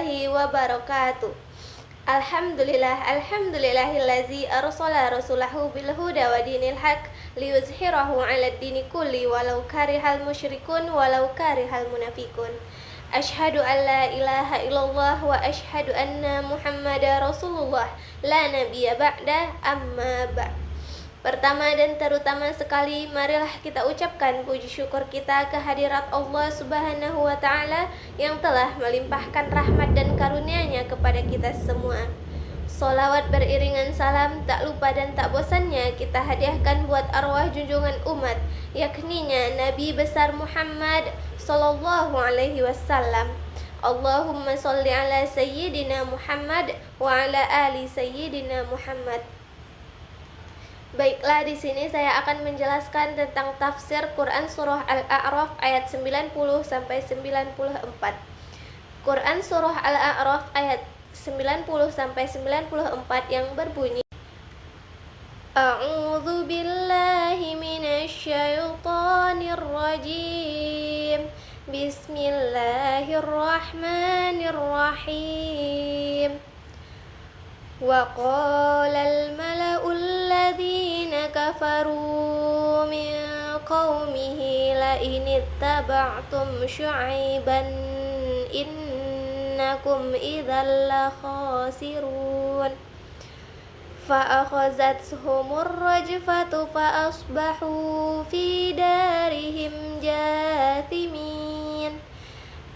warahmatullahi wabarakatuh. Alhamdulillahillazi arsala rasulahu bil huda wa dinil haq liyuzhirahu 'alad dini kulli walau karihal musyrikun walau karihal munafikun. Asyhadu an la ilaha illallah wa asyhadu anna Muhammadar Rasulullah la nabiyya ba'da, amma ba'd. Pertama dan terutama sekali, marilah kita ucapkan puji syukur kita kehadirat Allah Subhanahu wa Ta'ala yang telah melimpahkan rahmat dan karunia-Nya kepada kita semua. Sholawat beriringan salam tak lupa dan tak bosannya kita hadiahkan buat arwah junjungan umat, yakninya Nabi besar Muhammad sallallahu alaihi wasallam. Allahumma sholli ala sayyidina Muhammad wa ala ali sayyidina Muhammad. Baiklah, di sini saya akan menjelaskan tentang tafsir Quran surah Al-A'raf ayat 90 sampai 94. Quran surah Al-A'raf ayat 90 sampai 94 yang berbunyi: A'udzu billahi minasy syaithanir rajim. Bismillahirrahmanirrahim. Wa qalal mala'ul ladzina kafaru min qaumihi la in ittaba'tum syu'aiban innakum idzal la khasirun. Fa akhazathumur rajfatu fa asbahu fi darihim jathimin.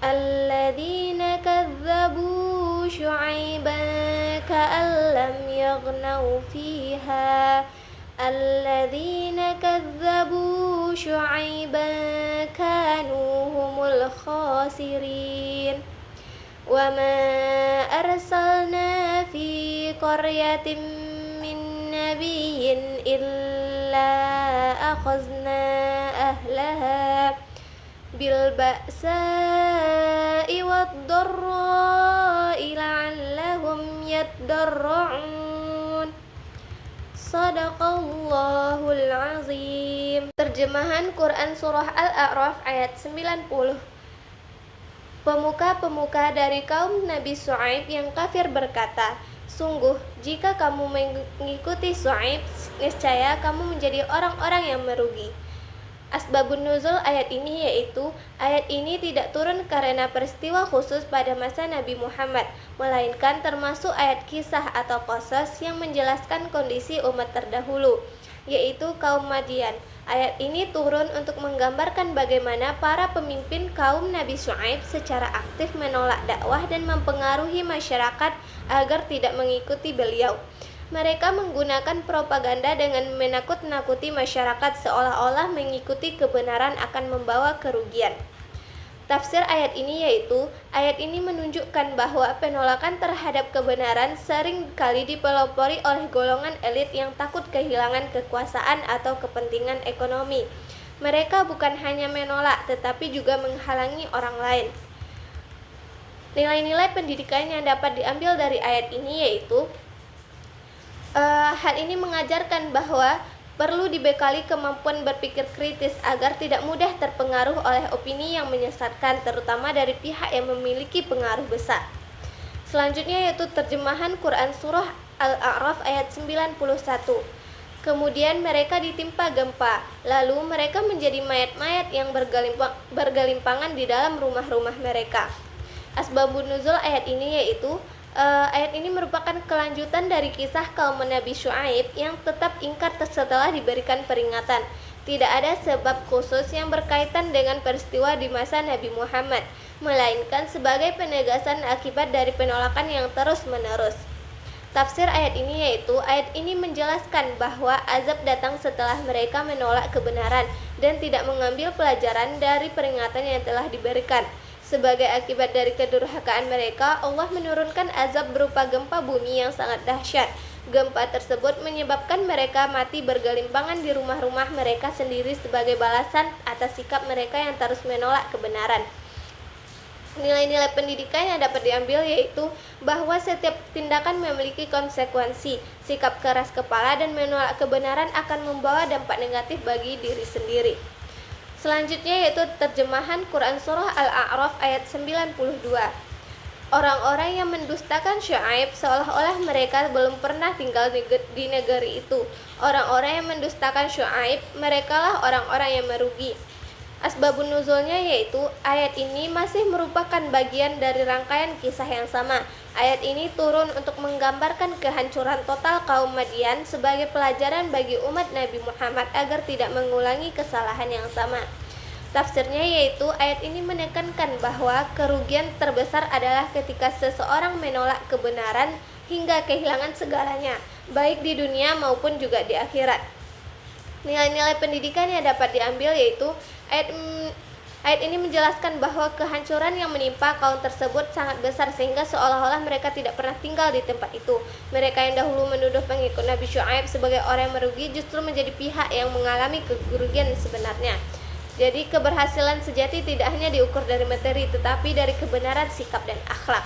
Alladzina kadzabu syu'aiban ka'an lam yaghnaw fiha. Alladzina kadzabu syu'aiban kanu humul khasirin. Wa ma arsalna fi qaryatin min nabiyyin illa akhazna ahlaha bil ba'sa'i wad dharra'i la'allahum yaddarra'un. Shadaqallahul azim. Terjemahan Quran surah Al-A'raf ayat 90. Pemuka-pemuka dari kaum Nabi Syu'aib yang kafir berkata, sungguh jika kamu mengikuti Syu'aib, niscaya kamu menjadi orang-orang yang merugi. Asbabun nuzul ayat ini yaitu, ayat ini tidak turun karena peristiwa khusus pada masa Nabi Muhammad, melainkan termasuk ayat kisah atau qasas yang menjelaskan kondisi umat terdahulu, yaitu kaum Madian. Ayat ini turun untuk menggambarkan bagaimana para pemimpin kaum Nabi Syu'aib secara aktif menolak dakwah dan mempengaruhi masyarakat agar tidak mengikuti beliau. Mereka menggunakan propaganda dengan menakut-nakuti masyarakat seolah-olah mengikuti kebenaran akan membawa kerugian. Tafsir ayat ini yaitu, ayat ini menunjukkan bahwa penolakan terhadap kebenaran sering kali dipelopori oleh golongan elit yang takut kehilangan kekuasaan atau kepentingan ekonomi. Mereka bukan hanya menolak, tetapi juga menghalangi orang lain. Nilai-nilai pendidikan yang dapat diambil dari ayat ini yaitu, hal ini mengajarkan bahwa perlu dibekali kemampuan berpikir kritis agar tidak mudah terpengaruh oleh opini yang menyesatkan, terutama dari pihak yang memiliki pengaruh besar. Selanjutnya yaitu terjemahan Quran surah Al-A'raf ayat 91. Kemudian mereka ditimpa gempa, lalu mereka menjadi mayat-mayat yang bergelimpangan di dalam rumah-rumah mereka. Asbabun nuzul ayat ini yaitu, ayat ini merupakan kelanjutan dari kisah kaum Nabi Syu'aib yang tetap ingkar setelah diberikan peringatan. Tidak ada sebab khusus yang berkaitan dengan peristiwa di masa Nabi Muhammad, melainkan sebagai penegasan akibat dari penolakan yang terus-menerus. Tafsir ayat ini yaitu, ayat ini menjelaskan bahwa azab datang setelah mereka menolak kebenaran dan tidak mengambil pelajaran dari peringatan yang telah diberikan. Sebagai akibat dari kedurhakaan mereka, Allah menurunkan azab berupa gempa bumi yang sangat dahsyat. Gempa tersebut menyebabkan mereka mati bergelimpangan di rumah-rumah mereka sendiri sebagai balasan atas sikap mereka yang terus menolak kebenaran. Nilai-nilai pendidikan yang dapat diambil yaitu bahwa setiap tindakan memiliki konsekuensi. Sikap keras kepala dan menolak kebenaran akan membawa dampak negatif bagi diri sendiri. Selanjutnya yaitu terjemahan Quran surah Al-A'raf ayat 92. orang-orang yang mendustakan Syuaib seolah-olah mereka belum pernah tinggal di negeri itu. Orang-orang yang mendustakan Syuaib, merekalah orang-orang yang merugi. Asbabun nuzulnya yaitu ayat ini masih merupakan bagian dari rangkaian kisah yang sama. Ayat ini turun untuk menggambarkan kehancuran total kaum Madian sebagai pelajaran bagi umat Nabi Muhammad agar tidak mengulangi kesalahan yang sama. Tafsirnya yaitu ayat ini menekankan bahwa kerugian terbesar adalah ketika seseorang menolak kebenaran hingga kehilangan segalanya, baik di dunia maupun juga di akhirat. Nilai-nilai pendidikan yang dapat diambil yaitu ayat ini menjelaskan bahwa kehancuran yang menimpa kaum tersebut sangat besar sehingga seolah-olah mereka tidak pernah tinggal di tempat itu. Mereka yang dahulu menuduh pengikut Nabi Syuaib sebagai orang yang merugi justru menjadi pihak yang mengalami kerugian sebenarnya. Jadi keberhasilan sejati tidak hanya diukur dari materi tetapi dari kebenaran sikap dan akhlak.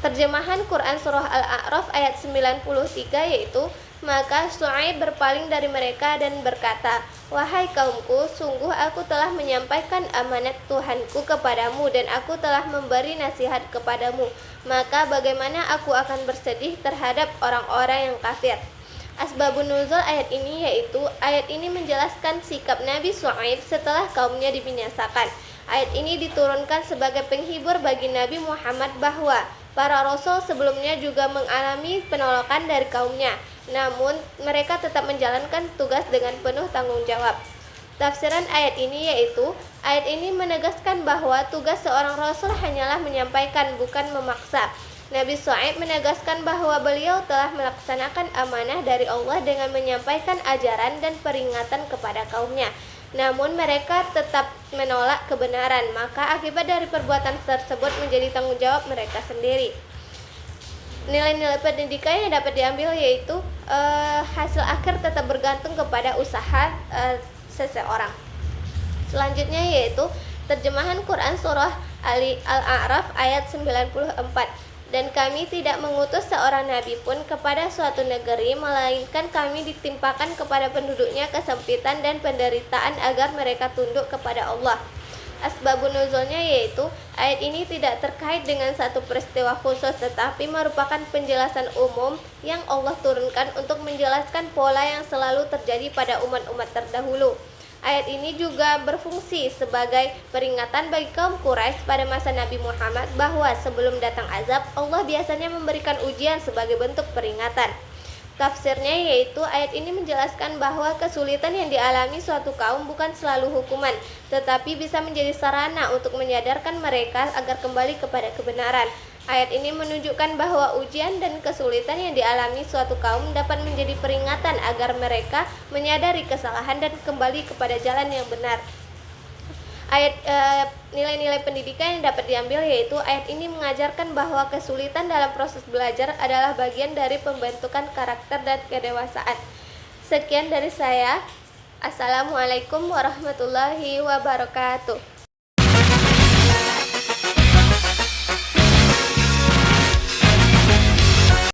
Terjemahan Quran Surah Al-A'raf ayat 93 yaitu, maka Syuaib berpaling dari mereka dan berkata, wahai kaumku, sungguh aku telah menyampaikan amanat Tuhanku kepadamu dan aku telah memberi nasihat kepadamu. Maka bagaimana aku akan bersedih terhadap orang-orang yang kafir. Asbabun nuzul ayat ini yaitu ayat ini menjelaskan sikap Nabi Syuaib setelah kaumnya dibinasakan. Ayat ini diturunkan sebagai penghibur bagi Nabi Muhammad bahwa para rasul sebelumnya juga mengalami penolakan dari kaumnya, namun mereka tetap menjalankan tugas dengan penuh tanggung jawab. Tafsiran ayat ini yaitu ayat ini menegaskan bahwa tugas seorang rasul hanyalah menyampaikan, bukan memaksa. Nabi Syuaib menegaskan bahwa beliau telah melaksanakan amanah dari Allah dengan menyampaikan ajaran dan peringatan kepada kaumnya. Namun mereka tetap menolak kebenaran, maka akibat dari perbuatan tersebut menjadi tanggung jawab mereka sendiri. Nilai-nilai pendidikan yang dapat diambil yaitu hasil akhir tetap bergantung kepada usaha seseorang. Selanjutnya yaitu terjemahan Quran Surah Al-A'raf ayat 94. Dan kami tidak mengutus seorang nabi pun kepada suatu negeri, melainkan kami ditimpakan kepada penduduknya kesempitan dan penderitaan agar mereka tunduk kepada Allah. Asbabun nuzulnya yaitu ayat ini tidak terkait dengan satu peristiwa khusus tetapi merupakan penjelasan umum yang Allah turunkan untuk menjelaskan pola yang selalu terjadi pada umat-umat terdahulu. Ayat ini juga berfungsi sebagai peringatan bagi kaum Quraisy pada masa Nabi Muhammad bahwa sebelum datang azab, Allah biasanya memberikan ujian sebagai bentuk peringatan. Tafsirnya yaitu ayat ini menjelaskan bahwa kesulitan yang dialami suatu kaum bukan selalu hukuman, tetapi bisa menjadi sarana untuk menyadarkan mereka agar kembali kepada kebenaran. Ayat ini menunjukkan bahwa ujian dan kesulitan yang dialami suatu kaum dapat menjadi peringatan agar mereka menyadari kesalahan dan kembali kepada jalan yang benar. Nilai-nilai pendidikan yang dapat diambil yaitu ayat ini mengajarkan bahwa kesulitan dalam proses belajar adalah bagian dari pembentukan karakter dan kedewasaan. Sekian dari saya. Assalamualaikum warahmatullahi wabarakatuh.